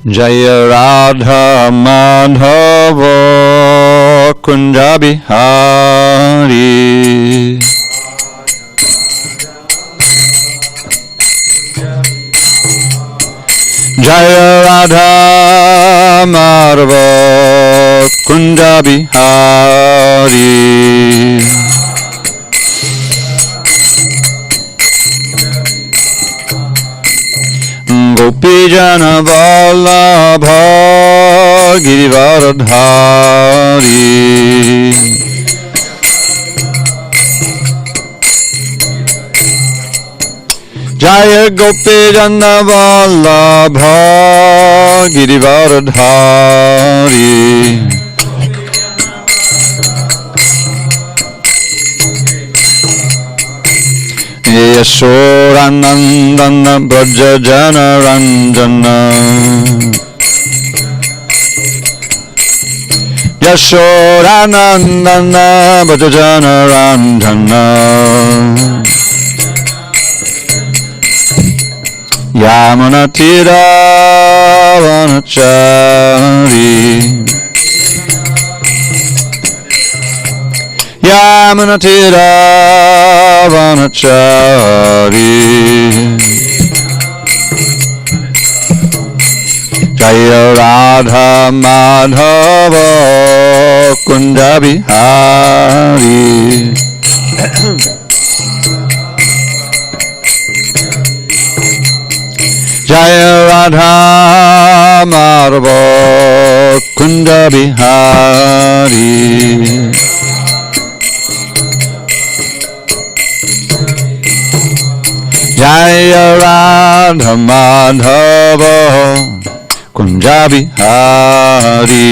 Jaya Radha Madhava Kunja Bihari. Jaya Radha Madhava Kunja Bihari. Gopijana Vallabha Girivaradhari. Jaya Gopijana Vallabha Girivaradhari. Yashodanandana Braja Jana Ranjana. Yashodanandana Braja Jana Ranjana. Yamuna Tira Vanachari. Yamuna Tira Vanachari. Jaya Radha Madhava Kunja Bihari. Jaya Radha Madhava Kunja Bihari. Jaya Radha Madhava Kunja Bihari.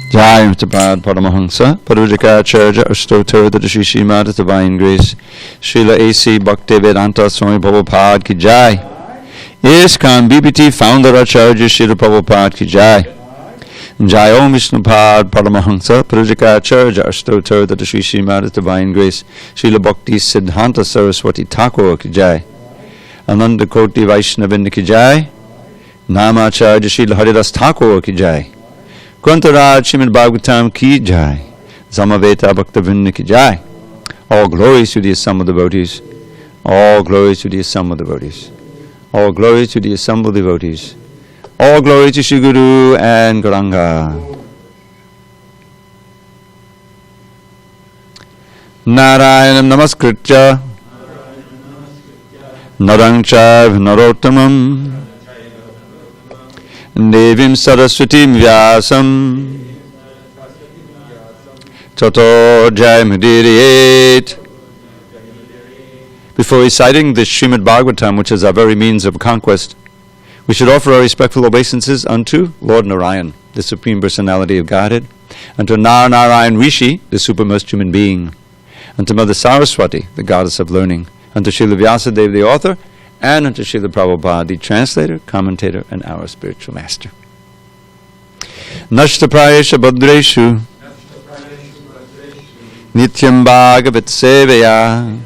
Jai Mr. Paramahansa Parvajikacharya Astotar the Shri Srimad Divine Grace Srila A.C. Bhakti Vedanta Swami Prabhupada Ki Jai. ISKCON BBT Founder Acharya Srila Prabhupada Ki Jai. Jai Om Vishnupad Paramahansa Parvajikacharya Astotar the Shri Srimad Divine Grace Srila Bhakti Siddhanta Saraswati Thakur Ki Jai. Ananda Koti Vaishnavinda Ki Jai. Namacharya Srila Haridas Thakur Ki Jai. Grantaraj Srimad Bhagavatam Ki Jai. Samaveta Bhaktavinda Ki Jai. All glories to the assembled devotees. All glories to the assembled devotees. All glories to the assembled devotees. All glory to Shri Guru and Gauranga. Narayanam Namaskritya Narang Chaiv Narottamam Devim Saraswatim Vyasam Tato Jayamudiriet. Before reciting the Srimad Bhagavatam, which is our very means of conquest, we should offer our respectful obeisances unto Lord Narayan, the Supreme Personality of Godhead, unto Narayan Rishi, the supermost human being, unto Mother Saraswati, the goddess of learning, unto Srila Vyasadeva, the author, and unto Srila Prabhupada, the translator, commentator, and our spiritual master. Nashta Prayesha Bhadreshu Nityam Bhagavat Sevaya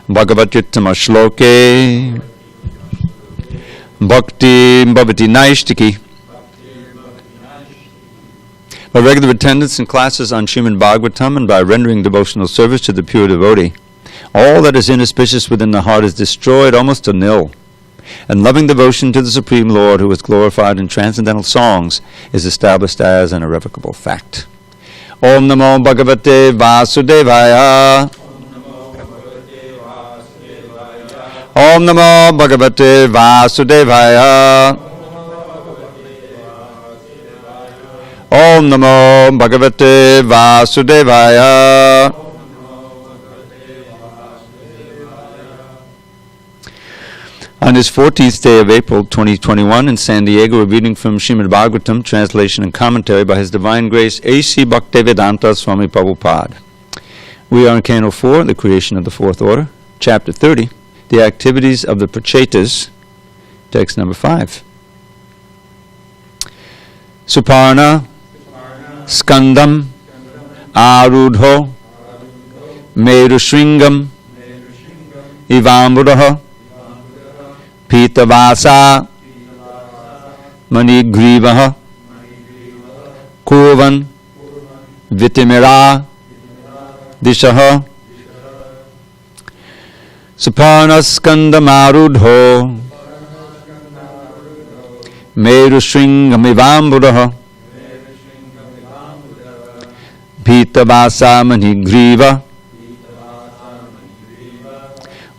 Bhagavat Yuttama Shloke Bhakti Bhavati Naishtiki. By regular attendance in classes on Srimad Bhagavatam and by rendering devotional service to the pure devotee, all that is inauspicious within the heart is destroyed almost to nil, and loving devotion to the Supreme Lord, who is glorified in transcendental songs, is established as an irrevocable fact. Om Namo Bhagavate Vasudevaya. Om Namo Bhagavate Vasudevaya. Om Namo Bhagavate Vasudevaya. On this 14th day of April 2021 in SanDiego, a reading from Srimad Bhagavatam, translation and commentary by His Divine Grace A.C. Bhaktivedanta Swami Prabhupada. We are in Canto 4, the creation of the fourth order, Chapter 30, the activities of the Prachetas, text number 5. Suparna, Skandam, Arudho, Merushringam Ivambudaha Pitavasa Manigrivaha Kurvan Vitimira Dishaha Suparnaskandamaruddho Merushringamivambudaha Pitavasa Manigriva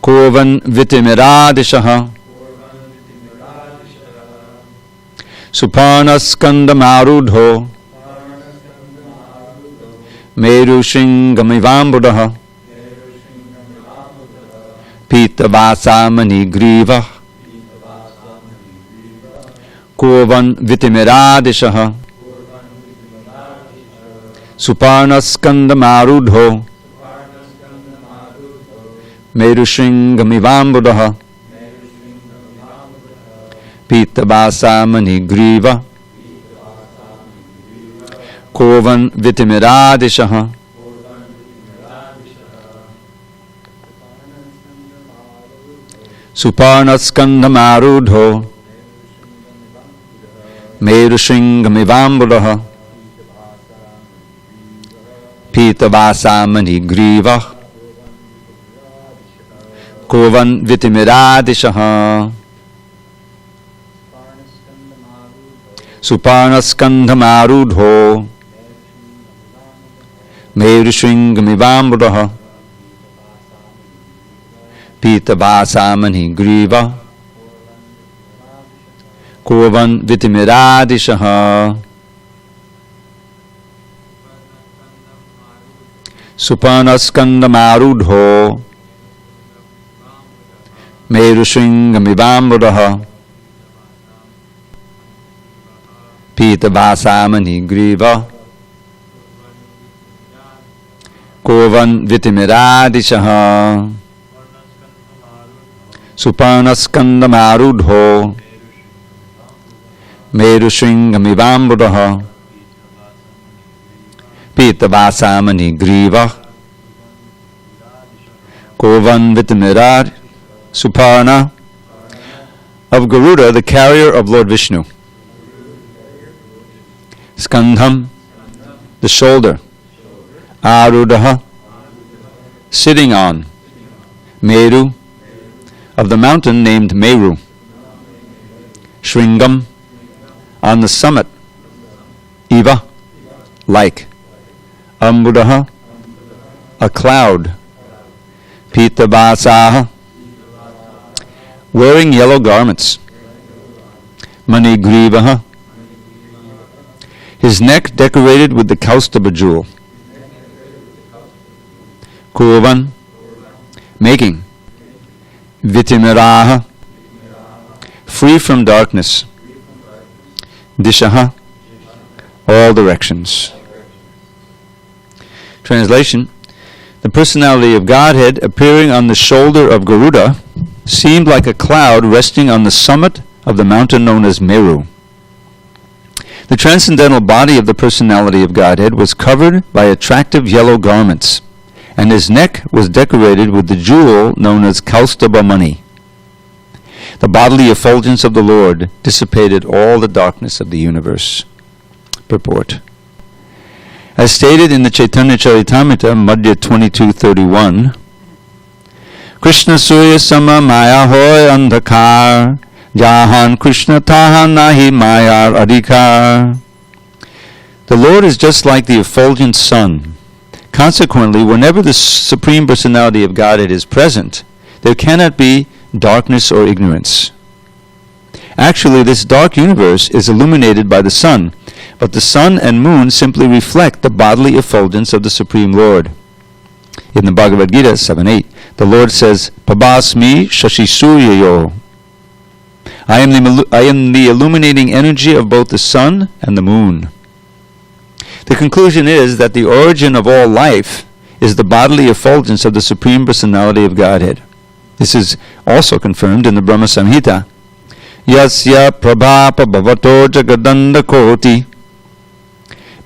Kurvan Vitimira Dishaha Suparnaskandamaruddho Merushringamivambudaha Pitavasa Manigriva Kurvan Vitimira Dishaha Suparnaskandamaruddho Merushringamivambudaha Pitavasa Manigriva Kurvan Vitimira Dishaha Suparnaskandamaruddho Merushringamivambudaha Pitavasa Manigriva Kurvan Vitimira Dishaha Suparnaskandamaruddho Merushringamivambudaha Pitavasa Manigriva Kurvan Vitimira Dishaha Suparnaskandamaruddho Merushringamivambudaha Pitavasa Manigriva Kurvan Vitimira Dishaha Suparnaskandamaruddho Merushringamivambudaha Pitavasa Manigriva Kurvan Vitimira Suparna of Garuda, the carrier of Lord Vishnu. Skandham, the shoulder. Arudaha, sitting on. Meru, of the mountain named Meru. Shringam, on the summit. Iva, like. Ambudaha, a cloud. Pitavasaha, wearing yellow garments. Manigrivaha, his neck decorated with the Kaustubha jewel. Kurvan, making. Vitimiraha, free from darkness. Dishaha, all directions. Translation: the personality of Godhead appearing on the shoulder of Garuda seemed like a cloud resting on the summit of the mountain known as Meru. The transcendental body of the personality of Godhead was covered by attractive yellow garments, and his neck was decorated with the jewel known as Kaustubha Mani. The bodily effulgence of the Lord dissipated all the darkness of the universe. Purport: as stated in the Chaitanya Charitamrita, Madhya 22:31, Krishna Surya Sama Maya Hoy Andhakar, Jahan Krishna Tahan Nahi Mayar Adhikar. The Lord is just like the effulgent sun. Consequently, whenever the Supreme Personality of Godhead is present, there cannot be darkness or ignorance. Actually, this dark universe is illuminated by the sun, but the sun and moon simply reflect the bodily effulgence of the Supreme Lord. In the Bhagavad Gita 7.8, the Lord says, Pabasmi Shashi Suryayo. I am the illuminating energy of both the sun and the moon. The conclusion is that the origin of all life is the bodily effulgence of the Supreme Personality of Godhead. This is also confirmed in the Brahma Samhita. Yasya prabhapa bhavato jagadanda koti.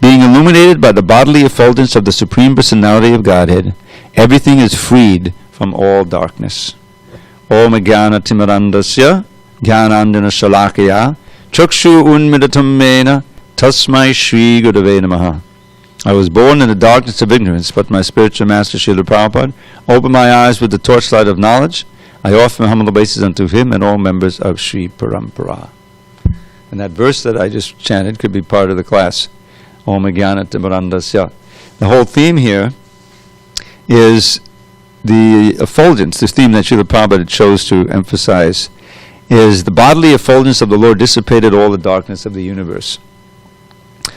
Being illuminated by the bodily effulgence of the Supreme Personality of Godhead, everything is freed from all darkness. Om Jnana Timirandasya Jnanandana Shalakaya Chakshu Unmidatam Mena Tasmai Shri Gurave Namaha. I was born in the darkness of ignorance, but my spiritual master Srila Prabhupada opened my eyes with the torchlight of knowledge. I offer humble obeisances unto him and all members of Sri Parampara. And that verse that I just chanted could be part of the class. Om Jnana Timirandasya. The whole theme here is the effulgence. This theme that Srila Prabhupada chose to emphasize is the bodily effulgence of the Lord dissipated all the darkness of the universe.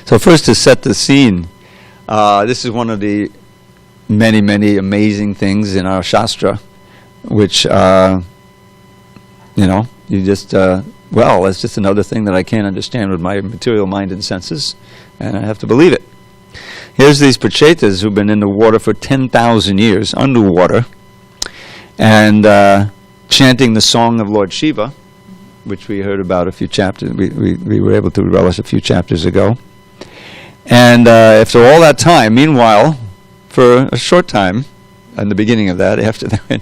So first, to set the scene, this is one of the many, many amazing things in our Shastra, which, you just, it's just another thing that I can't understand with my material mind and senses, and I have to believe it. Here's these Prachetas who've been in the water for 10,000 years, underwater, and chanting the song of Lord Shiva, which we heard about a few chapters, we were able to relish a few chapters ago. And after all that time, meanwhile, for a short time, in the beginning of that, after that,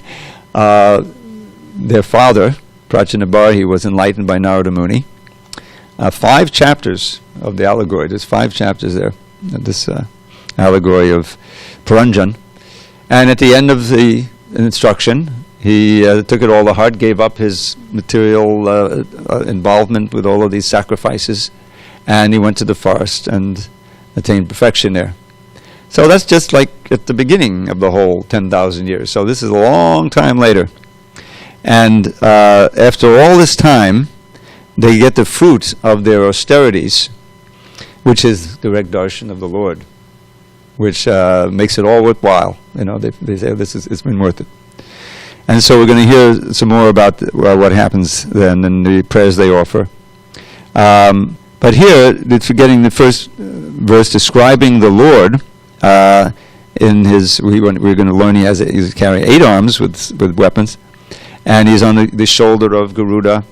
their father, Prachinabharahi, was enlightened by Narada Muni. 5 chapters of the allegory, there's 5 chapters there, this allegory of Puranjan. And at the end of the instruction, he took it all to heart, gave up his material involvement with all of these sacrifices, and he went to the forest and attained perfection there. So that's just like at the beginning of the whole 10,000 years. So this is a long time later. And after all this time, they get the fruit of their austerities, which is direct darshan of the Lord, which makes it all worthwhile. They say it's been worth it. And so we're going to hear some more about what happens then in the prayers they offer. But here, it's getting the first verse describing the Lord. We're going to learn he's carrying 8 arms with weapons, and he's on the shoulder of Garuda.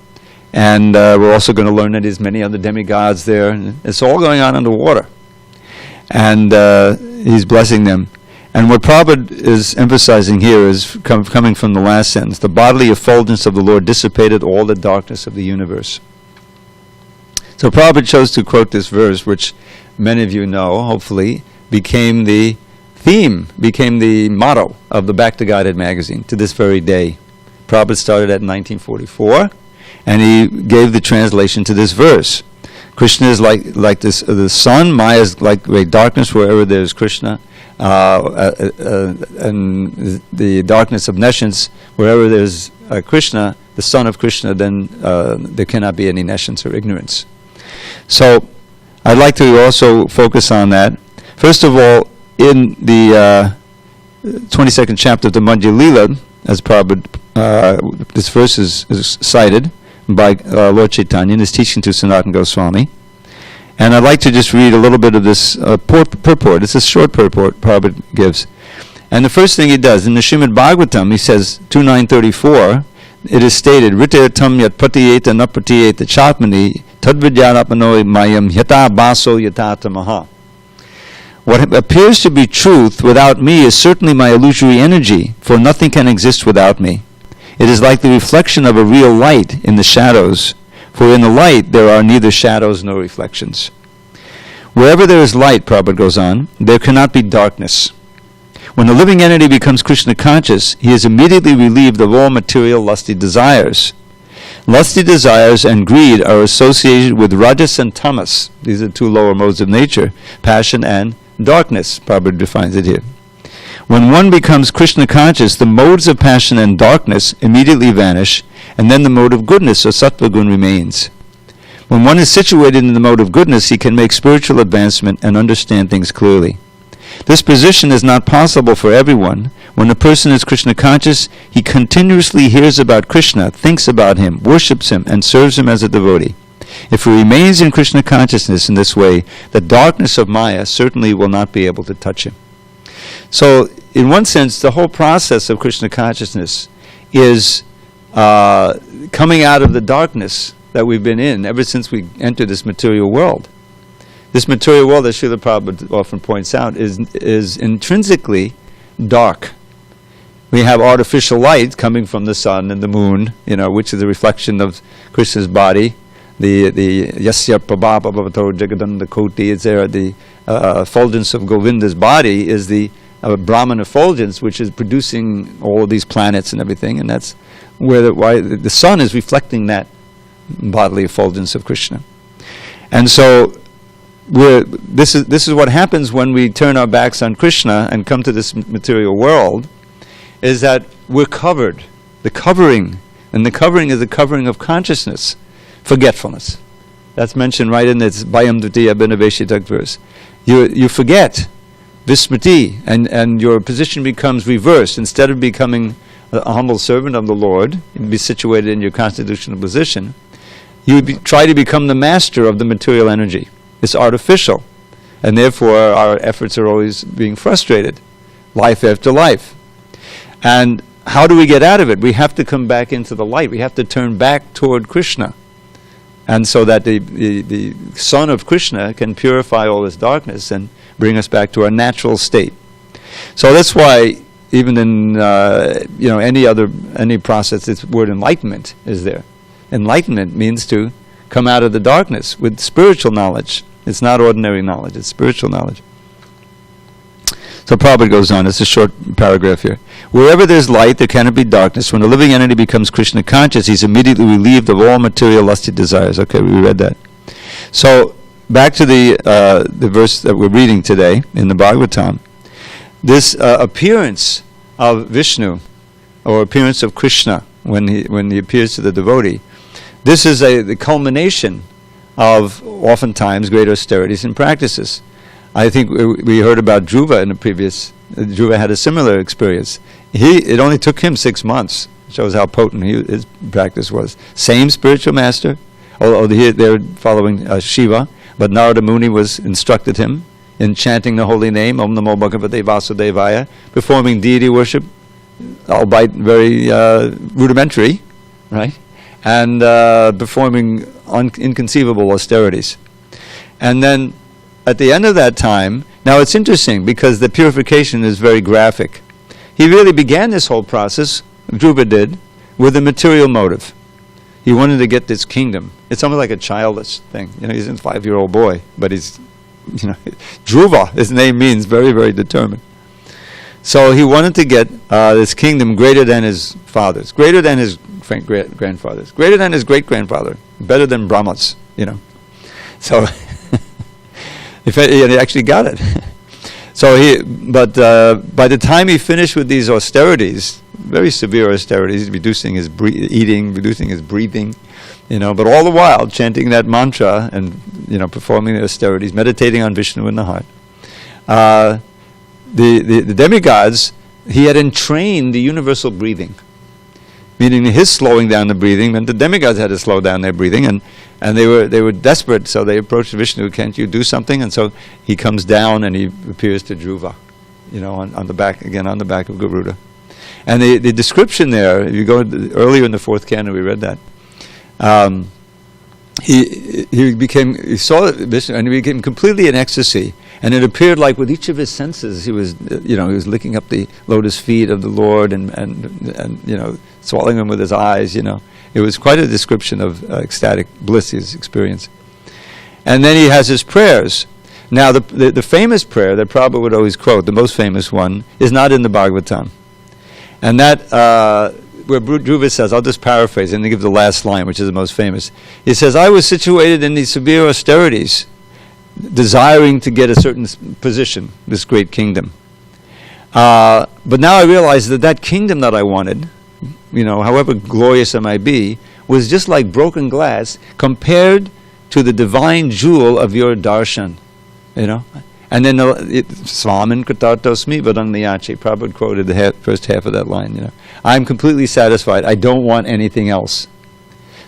And we're also going to learn that there's many other demigods there. And it's all going on underwater. And he's blessing them. And what Prabhupada is emphasizing here is coming from the last sentence. The bodily effulgence of the Lord dissipated all the darkness of the universe. So Prabhupada chose to quote this verse, which many of you know, hopefully, became the theme, became the motto of the Back to Godhead magazine to this very day. Prabhupada started at 1944, and he gave the translation to this verse. Krishna is like this, the sun. Maya is like great darkness wherever there is Krishna, and the darkness of nescience wherever there is Krishna, the son of Krishna. Then there cannot be any nescience or ignorance. So I'd like to also focus on that. First of all, in the 22nd chapter of the Madhya Lila, as Prabhupada, this verse is cited by Lord Chaitanya in his teaching to Sanatana Goswami. And I'd like to just read a little bit of this purport. It's a short purport Prabhupada gives. And the first thing he does, in the Srimad Bhagavatam, he says, 2.934, it is stated, Rite tam yat patiyeta na patiyeta chatmani tadvidyarapano mayam yata baso yata tamaha. What appears to be truth without me is certainly my illusory energy, for nothing can exist without me. It is like the reflection of a real light in the shadows, for in the light there are neither shadows nor reflections. Wherever there is light, Prabhupada goes on, there cannot be darkness. When the living entity becomes Krishna conscious, he is immediately relieved of all material lusty desires. Lusty desires and greed are associated with rajas and tamas. These are 2 lower modes of nature, passion and darkness. Prabhupada defines it here. When one becomes Krishna conscious, the modes of passion and darkness immediately vanish, and then the mode of goodness or sattva gun remains. When one is situated in the mode of goodness, he can make spiritual advancement and understand things clearly. This position is not possible for everyone. When a person is Krishna conscious, he continuously hears about Krishna, thinks about him, worships him, and serves him as a devotee. If he remains in Krishna consciousness in this way, the darkness of Maya certainly will not be able to touch him. So, in one sense, the whole process of Krishna consciousness is coming out of the darkness that we've been in ever since we entered this material world. This material world, as Srila Prabhupada often points out, is intrinsically dark. we have artificial light coming from the sun and the moon, which is the reflection of Krishna's body. The Yasya Prabha Bhavato Jagadanda Koti, etc. The effulgence of Govinda's body is the Brahman effulgence, which is producing all of these planets and everything, and that's why the sun is reflecting that bodily effulgence of Krishna. And so this is what happens when we turn our backs on Krishna and come to this material world, is that we're covered. The covering is the covering of consciousness, forgetfulness. That's mentioned right in this Bhayam Dutiya Abhinaveshitak verse. You forget Vismriti, and your position becomes reversed. Instead of becoming a humble servant of the Lord, you'd be situated in your constitutional position, you try to become the master of the material energy. It's artificial, and therefore our efforts are always being frustrated, life after life. And how do we get out of it? We have to come back into the light. We have to turn back toward Krishna. And so that the Son of Krishna can purify all this darkness and bring us back to our natural state. So that's why even in any process, this word enlightenment is there. Enlightenment means to come out of the darkness with spiritual knowledge. It's not ordinary knowledge, it's spiritual knowledge. So Prabhupada goes on, it's a short paragraph here. Wherever there's light, there cannot be darkness. When the living entity becomes Krishna conscious, he's immediately relieved of all material lusty desires. Okay, we read that. So, back to the verse that we're reading today in the Bhagavatam. This appearance of Vishnu, or appearance of Krishna, when he appears to the devotee, this is the culmination of oftentimes great austerities and practices. I think we heard about Dhruva in the previous. Dhruva had a similar experience. It only took him 6 months. Shows how potent his practice was. Same spiritual master, although they're following Shiva, but Narada Muni instructed him in chanting the holy name, Om Namo Bhagavate Vasudevaya, performing deity worship, albeit very rudimentary, right? And performing inconceivable austerities. And then at the end of that time, now it's interesting because the purification is very graphic. He really began this whole process, Dhruva did, with a material motive. He wanted to get this kingdom. It's almost like a childish thing. He's a 5-year-old boy, but he's, Dhruva, his name means very, very determined. So he wanted to get this kingdom greater than his father's, greater than his grandfather's, greater than his great-grandfather, better than Brahma's, So he actually got it. So by the time he finished with these austerities, very severe austerities, reducing his eating, reducing his breathing, but all the while chanting that mantra and performing the austerities, meditating on Vishnu in the heart. The demigods, he had entrained the universal breathing, meaning his slowing down the breathing meant the demigods had to slow down their breathing, and they were desperate, so they approached Vishnu, can't you do something? And so he comes down and he appears to Dhruva, on the back of Garuda. And the description there, if you go earlier in the 4th canto, we read that. He saw Vishnu and he became completely in ecstasy. And it appeared like with each of his senses, he was licking up the lotus feet of the Lord and swallowing them with his eyes, It was quite a description of ecstatic bliss he's experienced. And then he has his prayers. Now, the famous prayer that Prabhupada would always quote, the most famous one, is not in the Bhagavatam. And that, where Dhruva says, I'll just paraphrase and give the last line, which is the most famous. He says, I was situated in these severe austerities, desiring to get a certain position, this great kingdom. But now I realize that kingdom that I wanted, however glorious it might be, was just like broken glass compared to the divine jewel of your darshan, And then Swamin Kritartosmi Vadanniyachi. Prabhupada quoted the first half of that line, I'm completely satisfied. I don't want anything else.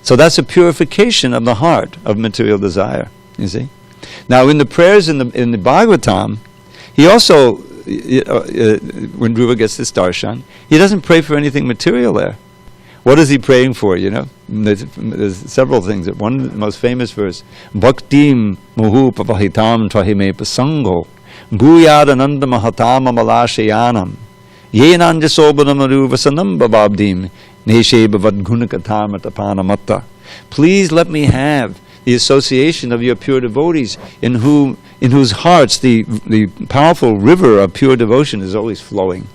So that's a purification of the heart of material desire, you see. Now in the prayers in the Bhagavatam, he also, when Dhruva gets this darshan, he doesn't pray for anything material there. What is he praying for, There's several things. One of the most famous verse, Bhaktim muhu pavahitam tvahime pasango bhuyad ananda mahatam amalashayanam Yenanja Sobanamaru Vasanam Bababdim Neshe Bavad Gunakathamatapanamatta. Please let me have the association of your pure devotees in whose hearts the powerful river of pure devotion is always flowing.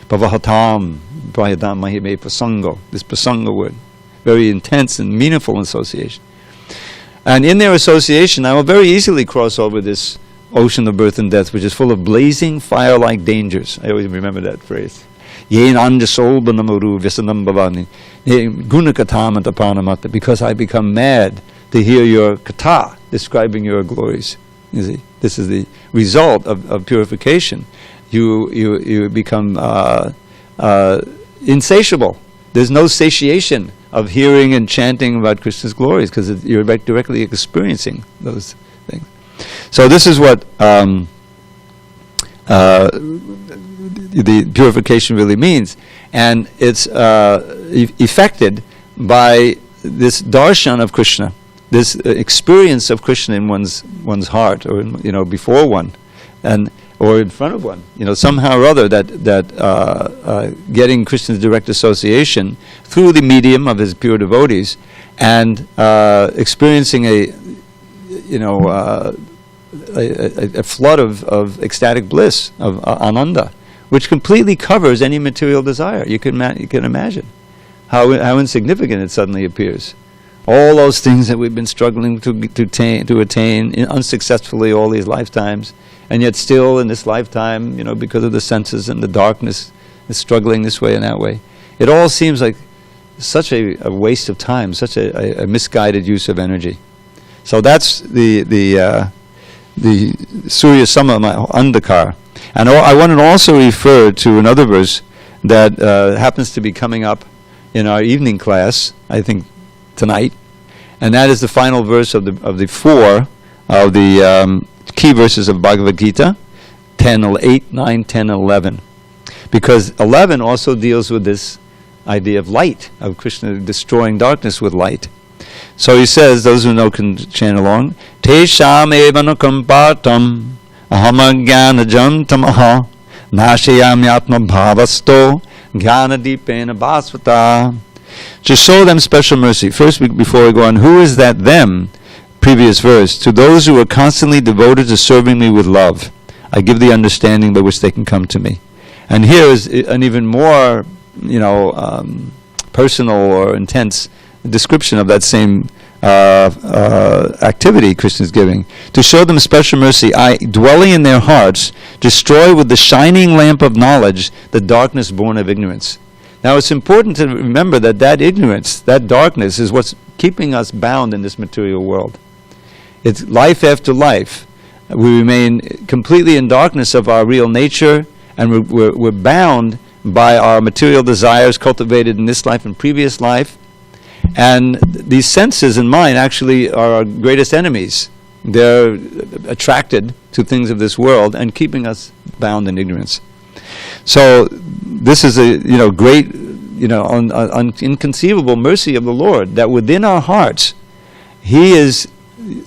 Pavahatam, Prayadam Mahime Pasango, this Pasanga word. Very intense and meaningful association. And in their association, I will very easily cross over this ocean of birth and death, which is full of blazing fire-like dangers. I always remember that phrase. Because I become mad to hear your katha describing your glories. You see, this is the result of purification. You become insatiable. There's no satiation of hearing and chanting about Krishna's glories because you're directly experiencing those things. So this is what the purification really means, and it's effected by this darshan of Krishna, this experience of Krishna in one's heart, or before one, or in front of one. Somehow or other that getting Krishna's direct association through the medium of his pure devotees, and experiencing a flood of ecstatic bliss, of ananda, which completely covers any material desire. You can imagine how insignificant it suddenly appears. All those things that we've been struggling to attain unsuccessfully all these lifetimes, and yet still in this lifetime, because of the senses and the darkness, is struggling this way and that way. It all seems like such a waste of time, such a misguided use of energy. So that's the Surya Sama Andakar. And I want to also refer to another verse that happens to be coming up in our evening class, I think tonight, and that is the final verse of the four of the key verses of Bhagavad Gita, 8, 9, 10, 11. Because 11 also deals with this idea of light, of Krishna destroying darkness with light. So he says, those who know can chant along, Tesham evanakumpatam ahamagyanajam tamaha nashayamyatma bhavasto jnanadipena bhasvata. To show them special mercy. First, before we go on, who is that them? Previous verse. To those who are constantly devoted to serving me with love, I give the understanding by which they can come to me. And here is an even more, personal or intense description of that same activity Krishna is giving. To show them special mercy, I, dwelling in their hearts, destroy with the shining lamp of knowledge the darkness born of ignorance. Now it's important to remember that ignorance, that darkness, is what's keeping us bound in this material world. It's life after life. We remain completely in darkness of our real nature, and we're bound by our material desires cultivated in this life and previous life. And these senses and mind actually are our greatest enemies. They're attracted to things of this world and keeping us bound in ignorance. So this is a great inconceivable mercy of the Lord, that within our hearts He is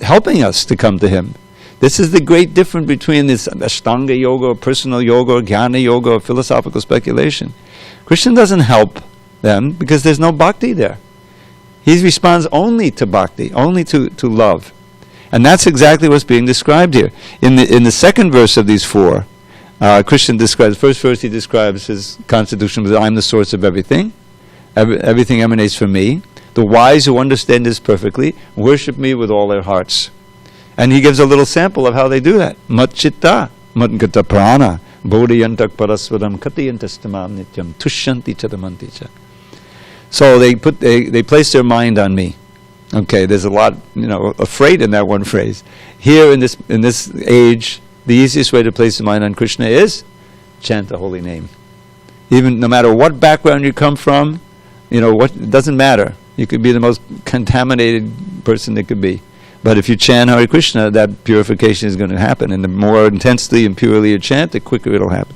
helping us to come to Him. This is the great difference between this Ashtanga yoga, or personal yoga, or Jnana yoga, or philosophical speculation. Krishna doesn't help them because there's no bhakti there. He responds only to bhakti, only to love. And that's exactly what's being described here. In the second verse of these four, Krishna describes, first verse he describes his constitution as, I'm the source of everything. Everything emanates from me. The wise who understand this perfectly worship me with all their hearts. And he gives a little sample of how they do that. Mat chitta, mat gata prana, bodhiyantak parasvaram katiyantastamam nityam, tushyanti chadamanti cha. So they place their mind on me. Okay, there's a lot, of freight in that one phrase. Here in this age, the easiest way to place the mind on Krishna is chant the holy name. Even no matter what background you come from, it doesn't matter. You could be the most contaminated person that could be. But if you chant Hare Krishna, that purification is going to happen. And the more intensely and purely you chant, the quicker it'll happen.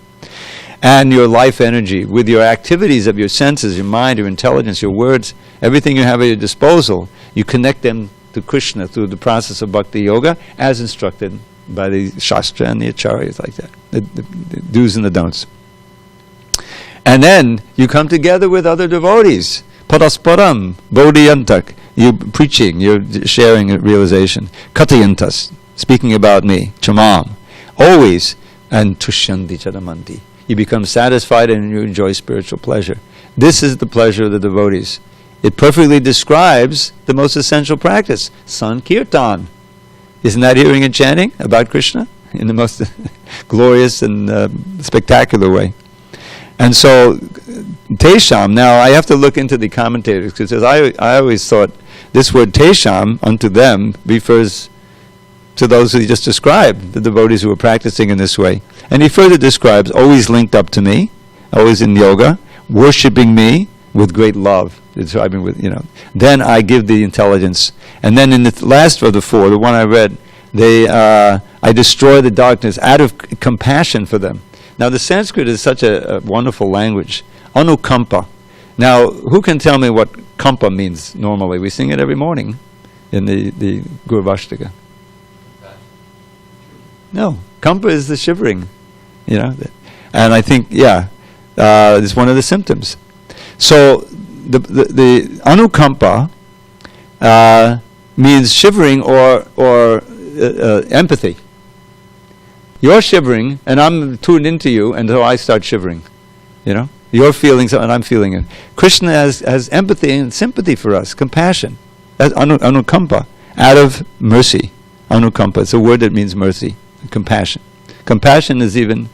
And your life energy, with your activities of your senses, your mind, your intelligence, your words, everything you have at your disposal, you connect them to Krishna through the process of Bhakti Yoga, as instructed by the Shastra and the Acharyas, like that, the do's and the don'ts. And then you come together with other devotees. Parasparam, bodhiyantak. You're preaching, you're sharing a realization. Katayantas, speaking about me. Chamam. Always. And tushyanti chadamanti. You become satisfied and you enjoy spiritual pleasure. This is the pleasure of the devotees. It perfectly describes the most essential practice, Sankirtan. Isn't that hearing and chanting about Krishna in the most glorious and spectacular way? And so, Tesham, now I have to look into the commentators, because I always thought this word Tesham, unto them, refers to those who he just described, the devotees who are practicing in this way. And he further describes, always linked up to me, always in yoga, worshipping me with great love, describing with, then I give the intelligence. And then in the last of the four, the one I read, I destroy the darkness out of compassion for them. Now the Sanskrit is such a wonderful language. Anukampa. Now, who can tell me what kampa means normally? We sing it every morning in the Gurvashtaka. No, kampa is the shivering, and I think, it's one of the symptoms. So the anukampa means shivering or empathy. You're shivering, and I'm tuned into you, and so I start shivering. You're feeling something, and I'm feeling it. Krishna has empathy and sympathy for us, compassion. That's anukampa, out of mercy. Anukampa, it's a word that means mercy, compassion. Compassion is even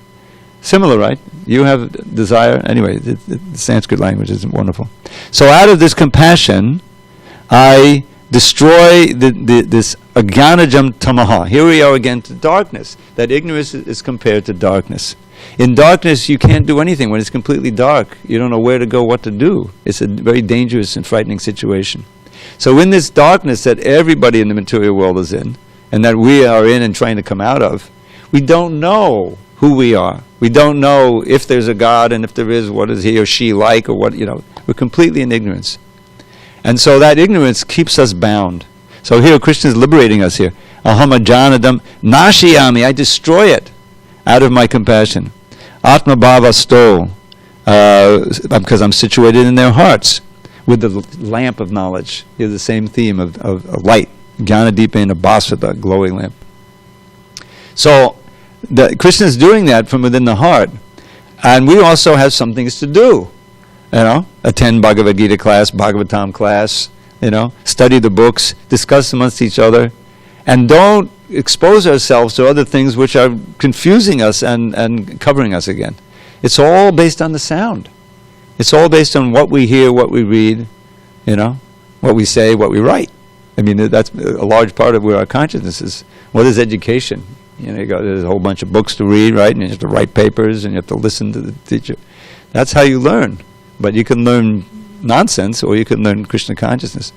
similar, right? You have desire. Anyway, the Sanskrit language is wonderful. So out of this compassion, I destroy this ajnanajam tamaha. Here we are again to darkness. That ignorance is compared to darkness. In darkness, you can't do anything. When it's completely dark, you don't know where to go, what to do. It's a very dangerous and frightening situation. So in this darkness that everybody in the material world is in, and that we are in and trying to come out of, we don't know who we are. We don't know if there's a God, and if there is, what is he or she like, or what, We're completely in ignorance. And so that ignorance keeps us bound. So here Krishna is liberating us here. Aham ajanadam nashiyami, I destroy it out of my compassion. Atma bhava sto, because I'm situated in their hearts with the lamp of knowledge. Here's the same theme of light. Jnanadipena bhasvata, glowing lamp. So Krishna is doing that from within the heart. And we also have some things to do. Attend Bhagavad Gita class, Bhagavatam class, study the books, discuss amongst each other, and don't expose ourselves to other things which are confusing us and covering us again. It's all based on the sound. It's all based on what we hear, what we read, what we say, what we write. I mean, that's a large part of where our consciousness is. What is education? There's a whole bunch of books to read, right? And you have to write papers, and you have to listen to the teacher. That's how you learn. But you can learn nonsense, or you can learn Krishna consciousness.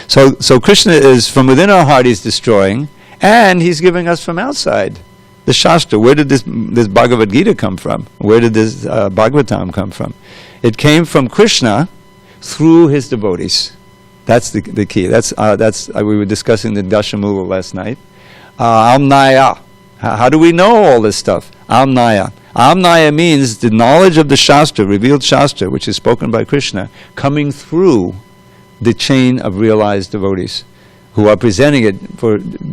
So Krishna is, from within our heart, he's destroying, and he's giving us from outside. The Shastra, where did this Bhagavad Gita come from? Where did this Bhagavatam come from? It came from Krishna through his devotees. That's the key. We were discussing the Dashamula last night. Amnaya. How do we know all this stuff? Amnaya. Amnaya means the knowledge of the Shastra, revealed Shastra, which is spoken by Krishna, coming through the chain of realized devotees who are presenting it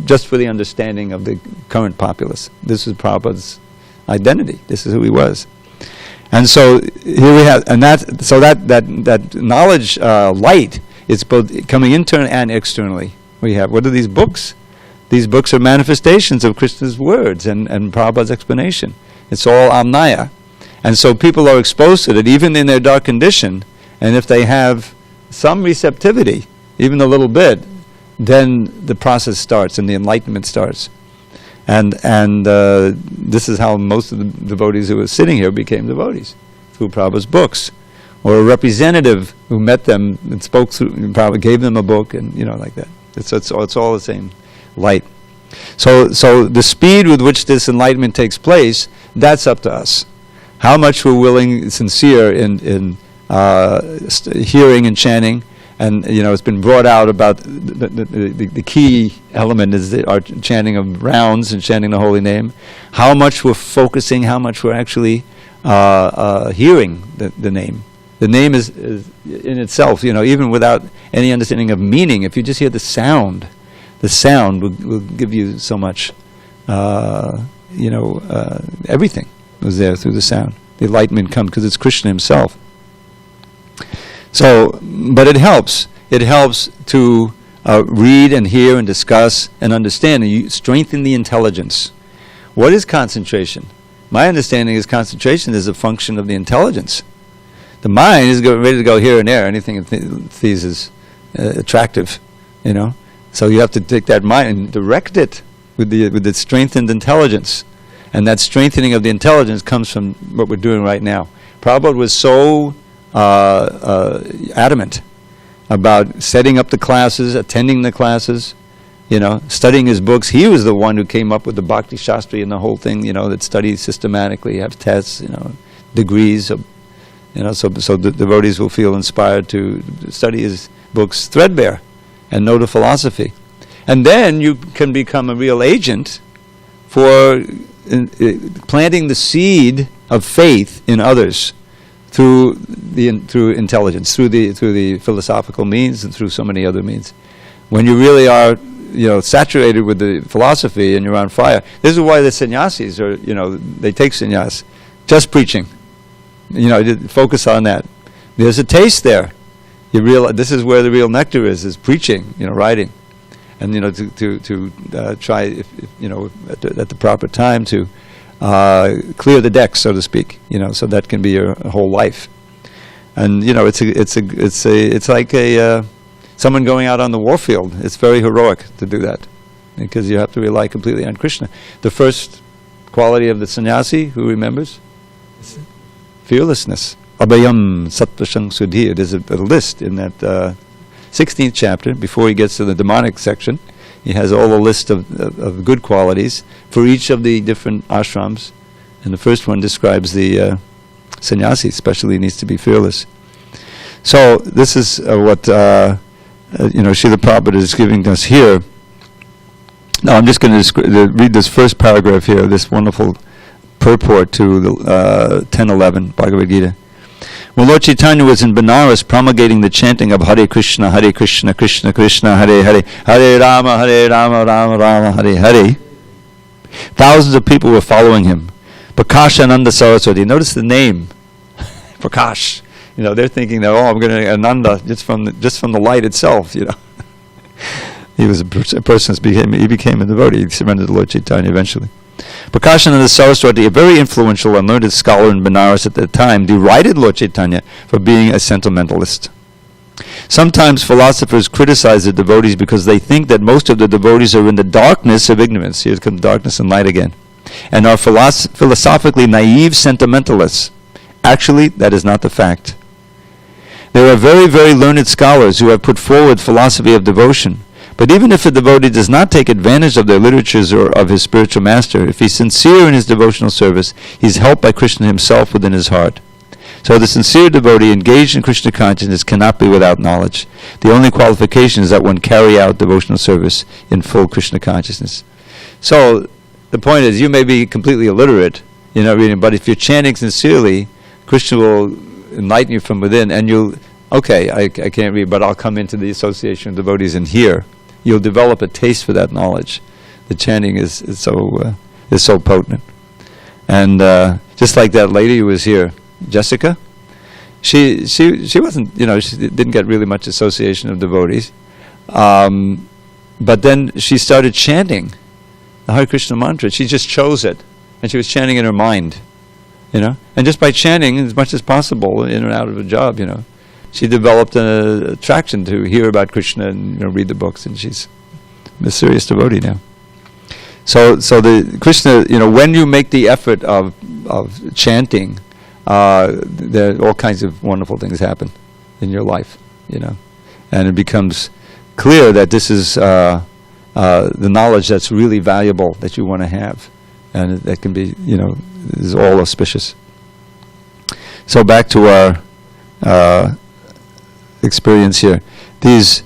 just for the understanding of the current populace. This is Prabhupada's identity. This is who he was. And so here we have, and that knowledge light is both coming internally and externally. What are these books? These books are manifestations of Krishna's words and Prabhupada's explanation. It's all amnaya. And so people are exposed to it, even in their dark condition, and if they have some receptivity, even a little bit, then the process starts and the enlightenment starts. And this is how most of the devotees who were sitting here became devotees, through Prabhupada's books. Or a representative who met them and spoke through, Prabhupada gave them a book, and like that. It's all the same light. So the speed with which this enlightenment takes place, that's up to us. How much we're willing, sincere in hearing and chanting, and it's been brought out about the key element is our chanting of rounds and chanting the holy name. How much we're focusing, how much we're actually hearing the name. The name is in itself, even without any understanding of meaning, if you just hear the sound will give you so much, everything was there through the sound. The enlightenment comes because it's Krishna himself. So, but it helps. It helps to read and hear and discuss and understand, and you strengthen the intelligence. What is concentration? My understanding is concentration is a function of the intelligence. The mind is ready to go here and there, anything it sees is attractive, So you have to take that mind and direct it with the strengthened intelligence. And that strengthening of the intelligence comes from what we're doing right now. Prabhupada was so adamant about setting up the classes, attending the classes, studying his books. He was the one who came up with the Bhakti Shastri and the whole thing, that studies systematically, have tests, degrees, so the devotees will feel inspired to study his books threadbare and know the philosophy. And then you can become a real agent for planting the seed of faith in others through intelligence, through the philosophical means, and through so many other means. When you really are, saturated with the philosophy and you're on fire. This is why the sannyasis are, they take sannyas, just preaching. Focus on that. There's a taste there. You realize this is where the real nectar is preaching, writing, and to try, at the proper time to clear the deck, so to speak. So that can be your whole life. And it's like someone going out on the warfield. It's very heroic to do that, because you have to rely completely on Krishna. The first quality of the sannyasi, who remembers? Fearlessness. Abhayam sattvashang sudhir. There's a list in that 16th chapter, before he gets to the demonic section. He has all a list of good qualities for each of the different ashrams. And the first one describes the sannyasi, especially needs to be fearless. So this is what Srila Prabhupada is giving us here. Now I'm just going to read this first paragraph here, this wonderful purport to the 10:11 Bhagavad Gita. When Lord Chaitanya was in Benares promulgating the chanting of Hare Krishna, Krishna Krishna, Hare Hare, Hare Rama, Rama Rama, Hare Hare, thousands of people were following him. Prakash Ananda Saraswati. Notice the name, Prakash. They're thinking that, I'm going to Ananda just from the light itself. He was a person he became a devotee. He surrendered to Lord Chaitanya eventually. Prakashananda Saraswati, a very influential and learned scholar in Benares at the time, derided Lord Chaitanya for being a sentimentalist. Sometimes philosophers criticize the devotees because they think that most of the devotees are in the darkness of ignorance. Here comes darkness and light again. And are philosophically naive sentimentalists. Actually, that is not the fact. There are very, very learned scholars who have put forward philosophy of devotion. But even if a devotee does not take advantage of their literatures or of his spiritual master, if he's sincere in his devotional service, he's helped by Krishna himself within his heart. So the sincere devotee engaged in Krishna consciousness cannot be without knowledge. The only qualification is that one carry out devotional service in full Krishna consciousness. So the point is, you may be completely illiterate, but if you're chanting sincerely, Krishna will enlighten you from within, and I can't read, but I'll come into the association of devotees and hear. You'll develop a taste for that knowledge. The chanting is so potent. And just like that lady who was here, Jessica, she wasn't, she didn't get really much association of devotees. But then she started chanting the Hare Krishna mantra. She just chose it. And she was chanting in her mind, And just by chanting as much as possible, in and out of a job, she developed an attraction to hear about Krishna and read the books, and she's a serious devotee now. So the Krishna, when you make the effort of chanting, there all kinds of wonderful things happen in your life, and it becomes clear that this is the knowledge that's really valuable that you want to have, and that can be, is all auspicious. So back to our experience here. These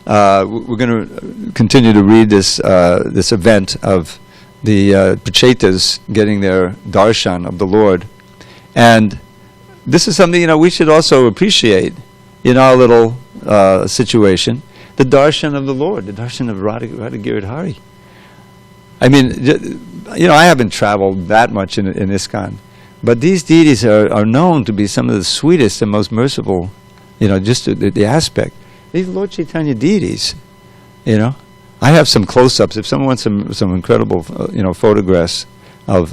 we're going to continue to read this event of the Prachetas getting their darshan of the Lord, And this is something, we should also appreciate in our little situation, the darshan of the Lord, the darshan of Radha Giridhari. I mean, I haven't traveled that much in ISKCON, but these deities are known to be some of the sweetest and most merciful, just the aspect. These Lord Chaitanya deities, I have some close-ups. If someone wants some incredible, photographs of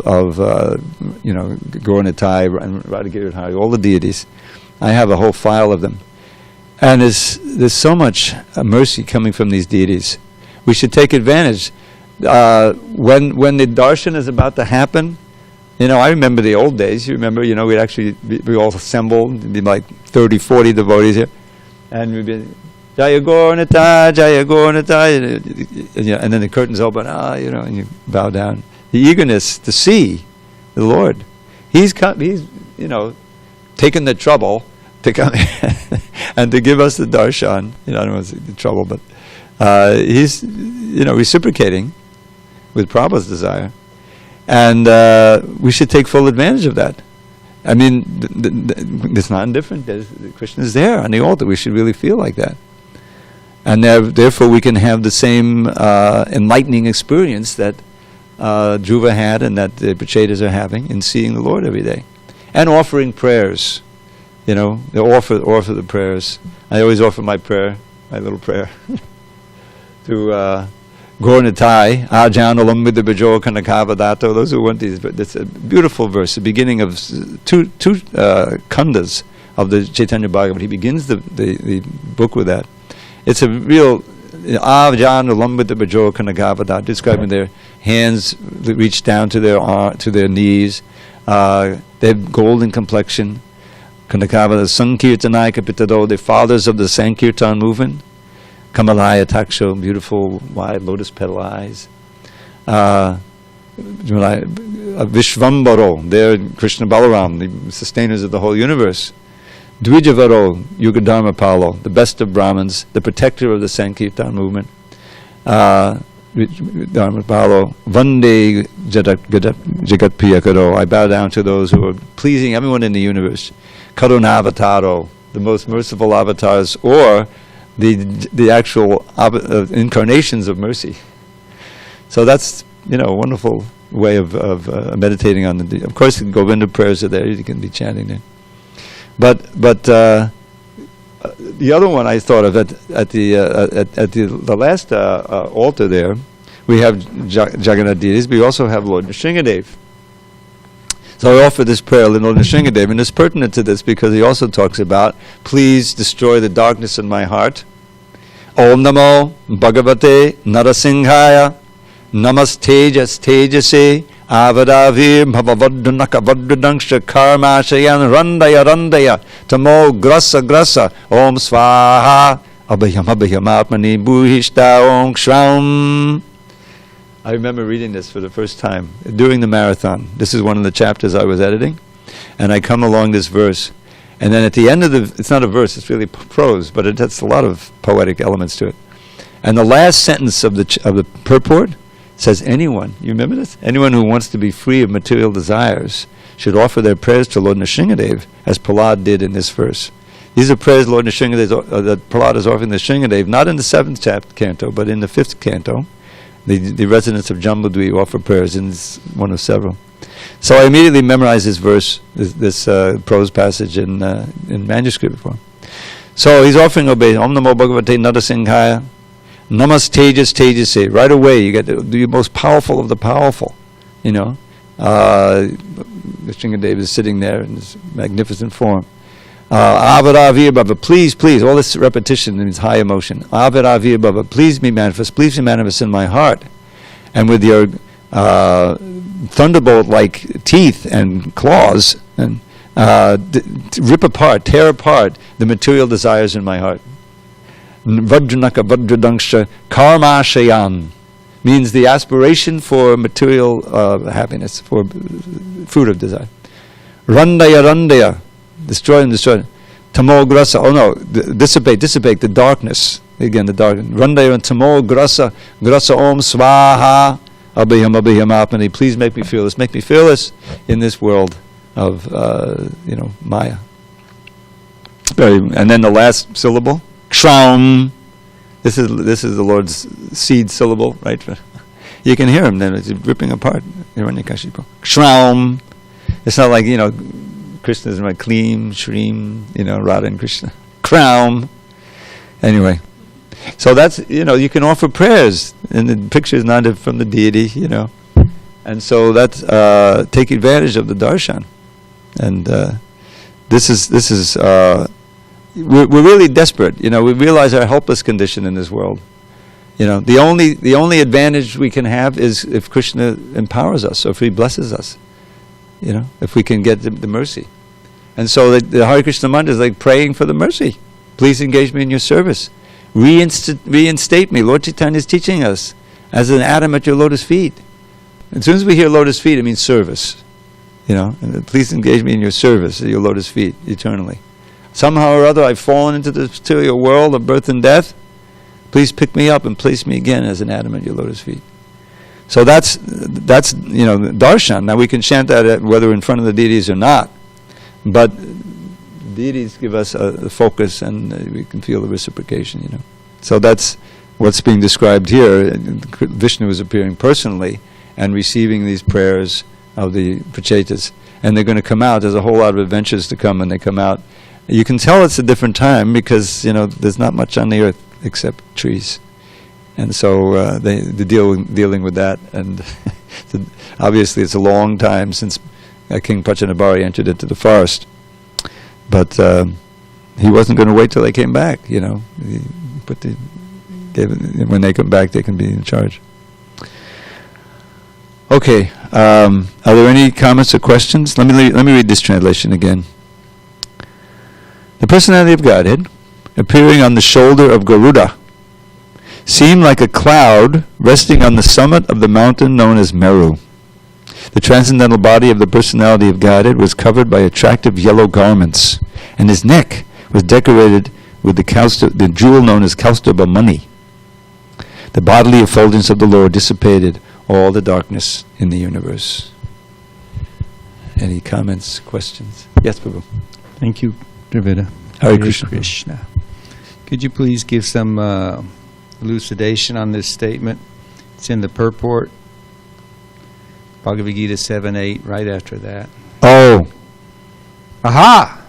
Gauranitai and Radha Giridhari, all the deities, I have a whole file of them. And there's so much mercy coming from these deities. We should take advantage. When the darshan is about to happen, I remember the old days. You remember, we'd actually we all assembled, there'd be like 30, 40 devotees here, and we'd be Jaya Gauranitai, Jaya Gauranitai, and then the curtains open, and you bow down. The eagerness to see the Lord. He's taken the trouble to come and to give us the darshan. I don't want to say the trouble, but he's reciprocating with Prabhupada's desire, and we should take full advantage of that. I mean, it's not indifferent. Krishna is there on the altar. We should really feel like that, and therefore we can have the same enlightening experience that Dhruva had and that the Prachetas are having in seeing the Lord every day, and offering prayers. They offer the prayers. I always offer my prayer, my little prayer, to Gauranitai, Ajana Lambida Bajo Kanakavadato. Those who want these, but it's a beautiful verse, the beginning of two kandas of the Chaitanya Bhagavat. He begins the book with that. It's a real Ajana Lambida Bajo Kanakavadato, describing their hands that reach down to their knees. They have golden complexion. Kanakavada Sankirtanai Kapitado, the fathers of the Sankirtan movement. Kamalaya Taksho, beautiful wide lotus petal eyes. Vishvambaro, they're Krishna Balaram, the sustainers of the whole universe. Dvijavaro, Yugadharma Palo, the best of Brahmins, the protector of the Sankirtan movement. Dharma Palo, Vande Jagat Piyakaro, I bow down to those who are pleasing everyone in the universe. Karunavataro, the most merciful avatars, or the actual incarnations of mercy. So that's a wonderful way of meditating on the. Of course, the Govinda prayers are there. You can be chanting there. But the other one I thought of at the last altar there, we have Jagannath deities. We also have Lord Nrsingadev. So I offer this prayer, Lord Nrsingadev, and it's pertinent to this because he also talks about, please destroy the darkness in my heart. Om Namo Bhagavate Narasinghaya Namastejas Tejase Avadavir Bhavavadunaka Vadrudangsha Karmashayan Randaya Tamo Grasa Om Swaha Abhayam Atmani Bhuhishta Om Shram. I remember reading this for the first time during the marathon. This is one of the chapters I was editing, and I come along this verse, and then at the end of it's not a verse, it's really prose, but it has a lot of poetic elements to it. And the last sentence of the purport says, anyone, you remember this? Anyone who wants to be free of material desires should offer their prayers to Lord Nrsingadev, as Prahlad did in this verse. These are prayers Lord Nrsingadev, that Prahlad is offering to Nrsingadev, not in the 7th canto, but in the 5th canto. The residents of Jambudvi offer prayers, and it's one of several. So I immediately memorized this verse, this prose passage in manuscript form. So he's offering obey. Om Namo Bhagavate Narasinghaya Namas Tejase. Right away, you get the most powerful of the powerful. Nrsingadev is sitting there in this magnificent form. Avaravir Bhava, please, all this repetition means high emotion. Avaravir Bhava, please be manifest in my heart. And with your thunderbolt-like teeth and claws, and tear apart the material desires in my heart. Vajranaka Vajradangsha Karmashayan means the aspiration for material happiness, for fruit of desire. Randaya. Destroy them. Tamo grasa. Dissipate the darkness. Again, the darkness. Randaya and tamo grasa om swaha abhayam atmani. Please make me fearless. Make me fearless in this world of Maya. And then the last syllable, Kshraum. This is the Lord's seed syllable, right? You can hear him then; it's ripping apart Hiranyakashipu. Kshraum. It's not like Krishna's like Kleem, Shreem, Radha and Krishna. Kshraum. Anyway, so that's you can offer prayers, and the picture is not from the deity, and so that's take advantage of the darshan, and this is. We're really desperate. We realize our helpless condition in this world. The only advantage we can have is if Krishna empowers us, or if he blesses us. If we can get the mercy. And so the Hare Krishna mantra is like praying for the mercy. Please engage me in your service. Reinstate me. Lord Chaitanya is teaching us as an atom at your lotus feet. As soon as we hear lotus feet, it means service. And please engage me in your service at your lotus feet eternally. Somehow or other, I've fallen into the material world of birth and death. Please pick me up and place me again as an atom at your lotus feet. So that's darshan. Now we can chant that whether in front of the deities or not, but deities give us a focus, and we can feel the reciprocation. So that's what's being described here. Vishnu is appearing personally and receiving these prayers of the prachetas, and they're going to come out. There's a whole lot of adventures to come when they come out. You can tell it's a different time because there's not much on the earth except trees, and so they're dealing with that. And obviously, it's a long time since King Prachanabhari entered into the forest, but he wasn't going to wait till they came back. When they come back, they can be in charge. Okay, are there any comments or questions? Let me read this translation again. The personality of Godhead, appearing on the shoulder of Garuda, seemed like a cloud resting on the summit of the mountain known as Meru. The transcendental body of the personality of Godhead was covered by attractive yellow garments, and his neck was decorated with the jewel known as Kaustubha money. The bodily effulgence of the Lord dissipated all the darkness in the universe. Any comments, questions? Yes, Prabhu. Thank you, Dravida. Hare Krishna. Could you please give some elucidation on this statement? It's in the purport, Bhagavad Gita 7:8, right after that. Oh. Aha!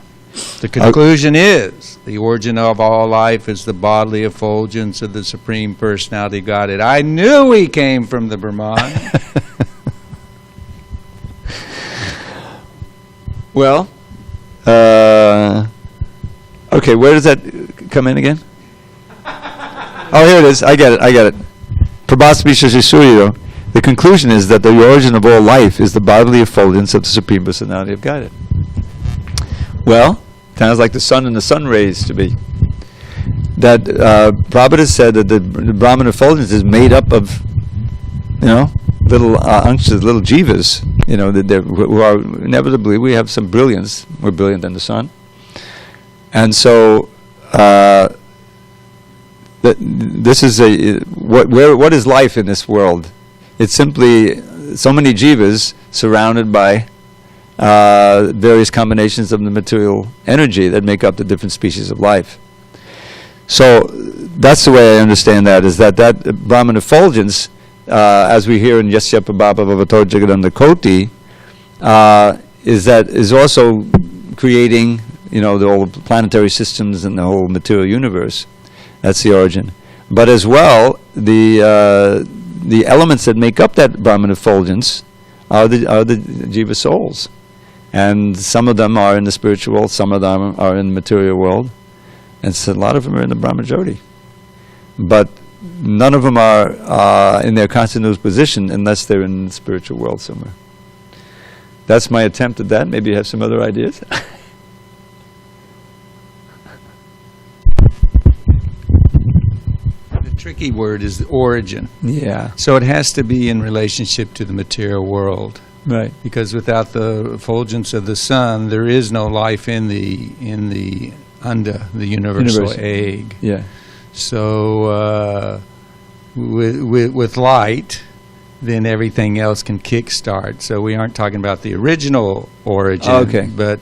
The conclusion is, the origin of all life is the bodily effulgence of the Supreme Personality of Godhead. I knew he came from the Brahman. Well, okay, where does that come in again? Oh, here it is. I get it. Prabhaspisha Suryo. The conclusion is that the origin of all life is the bodily effulgence of the Supreme Personality of Godhead. Well, sounds like the sun and the sun rays to be. That Prabhupada said that the Brahman effulgence is made up of, little anshas, little jivas, who are inevitably, we have some brilliance, more brilliant than the sun. And so, this is what is life in this world? It's simply so many jivas surrounded by various combinations of the material energy that make up the different species of life. So that's the way I understand that, is that Brahman effulgence, as we hear in Yasya Prabhapa Bhavato Jagadanda Koti, is also creating, the whole planetary systems and the whole material universe. That's the origin. But as well, the elements that make up that Brahman effulgence are the jiva souls. And some of them are in the spiritual world, some of them are in the material world, and so a lot of them are in the Brahmajyoti. But none of them are in their continuous position unless they're in the spiritual world somewhere. That's my attempt at that. Maybe you have some other ideas? The tricky word is the origin. Yeah. So it has to be in relationship to the material world. Right. Because without the effulgence of the sun, there is no life in the anda, the universal egg. Yeah. So with light, then everything else can kickstart. So we aren't talking about the original origin, Okay. but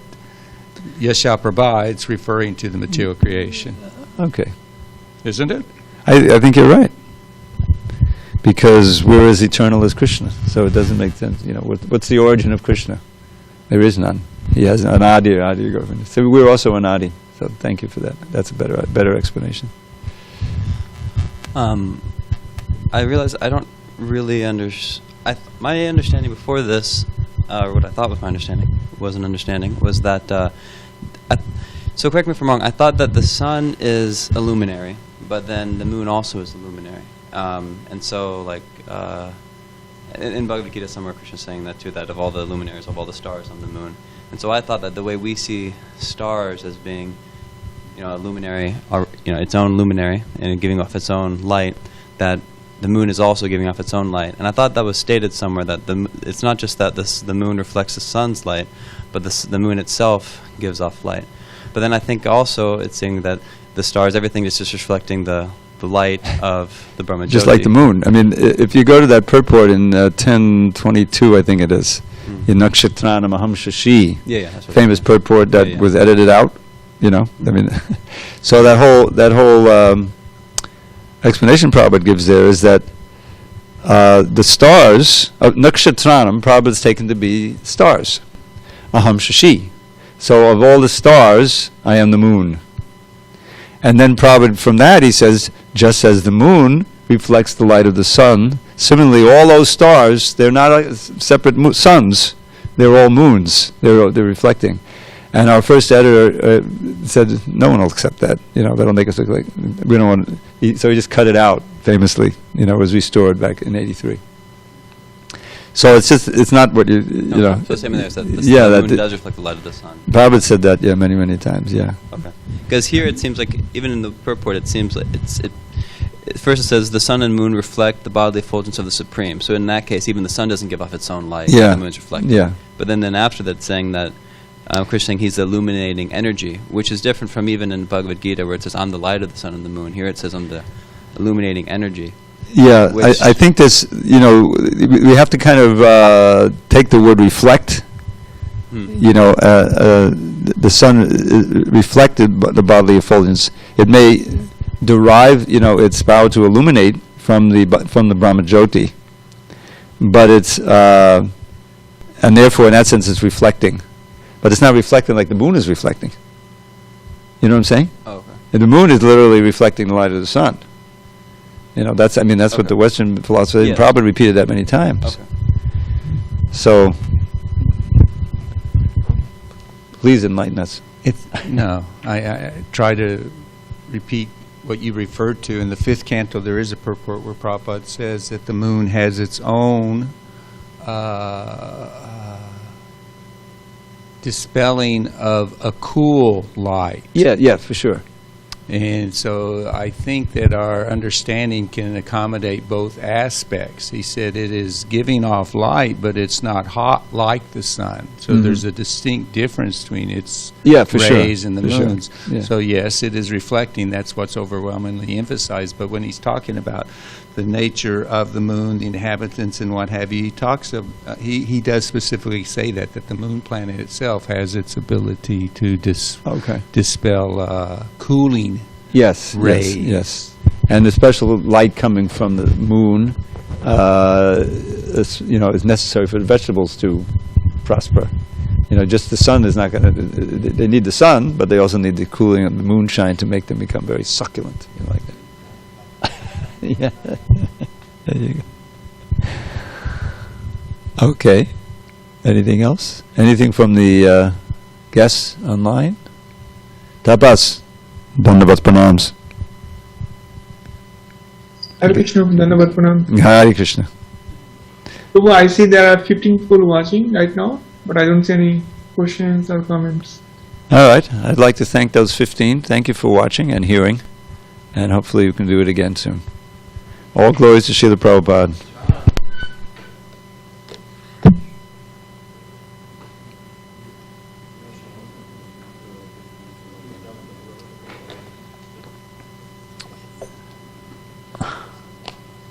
Yasha Prabha, it's referring to the material creation, Okay. isn't it? I think you're right. Because we're as eternal as Krishna, so it doesn't make sense. You know, what's the origin of Krishna? There is none. He has an adi government. So we're also an adi. So thank you for that. That's a better explanation. I realize I don't really my understanding before this, or what I thought was my understanding, was that, so correct me if I'm wrong, I thought that the sun is a luminary, but then the moon also is a luminary. And so, like, in Bhagavad Gita somewhere Krishna is saying that too, that of all the luminaries, of all the stars on the moon. And so I thought that the way we see stars as being, a luminary, or, its own luminary, and giving off its own light, that the moon is also giving off its own light. And I thought that was stated somewhere, that it's not just that the moon reflects the sun's light, but the moon itself gives off light. But then I think also it's saying that the stars, everything is just reflecting the light of the Brahma Jyoti. Just like the moon. I mean, if you go to that purport in 1022, I think it is, in Nakshatrana Maham Shashi, that's what famous purport that was edited out, I mean, so that whole explanation Prabhupada gives there is that the stars, Nakshatranam, Prabhupada is taken to be stars, Aham Shashi. So of all the stars, I am the moon. And then Prabhupada, from that, he says, just as the moon reflects the light of the sun, similarly, all those stars, they're not separate suns. They're all moons. They're reflecting. And our first editor said, no one will accept that. That'll make us look like, we don't want so he just cut it out, famously. It was restored back in 83. So it's not what So the same there is that the moon does reflect the light of the sun. Prabhupada said that, many, many times, Okay. Because here it seems like, even in the purport, it seems like first it says, the sun and moon reflect the bodily effulgence of the Supreme. So in that case, even the sun doesn't give off its own light. Yeah. The moon's reflecting. Yeah. But then after that, saying that, Krishna saying he's the illuminating energy, which is different from even in Bhagavad Gita, where it says, I'm the light of the sun and the moon. Here it says, I'm the illuminating energy. Yeah, I think this, we have to kind of take the word reflect. The sun reflected the bodily effulgence. It may derive, its power to illuminate from the Brahma Jyoti, but it's, and therefore in that sense it's reflecting. But it's not reflecting like the moon is reflecting. You know what I'm saying? Oh, okay. And the moon is literally reflecting the light of the sun. That's what the Western philosophy, and Prabhupada repeated that many times. Okay. So, please enlighten us. No, I try to repeat what you referred to. In the 5th canto, there is a purport where Prabhupada says that the moon has its own dispelling of a cool light. Yeah, for sure. And so I think that our understanding can accommodate both aspects. He said it is giving off light, but it's not hot like the sun. So there's a distinct difference between its rays and the moon's. Sure. Yeah. So yes, it is reflecting. That's what's overwhelmingly emphasized. But when he's talking about the nature of the moon, the inhabitants, and what have you, he talks of he does specifically say that the moon planet itself has its ability to dispel cooling rays. Yes. And the special light coming from the moon, is necessary for the vegetables to prosper. Just the sun is not going to. They need the sun, but they also need the cooling of the moonshine to make them become very succulent, like that. Yeah. There you go. Okay. Anything else? Anything from the guests online? Tapas. Dandavat pranams. Hare Krishna, Dandavat pranam. Hare Krishna. So I see there are 15 people watching right now, but I don't see any questions or comments. All right. I'd like to thank those 15. Thank you for watching and hearing. And hopefully we can do it again soon. All glories to Srila Prabhupada.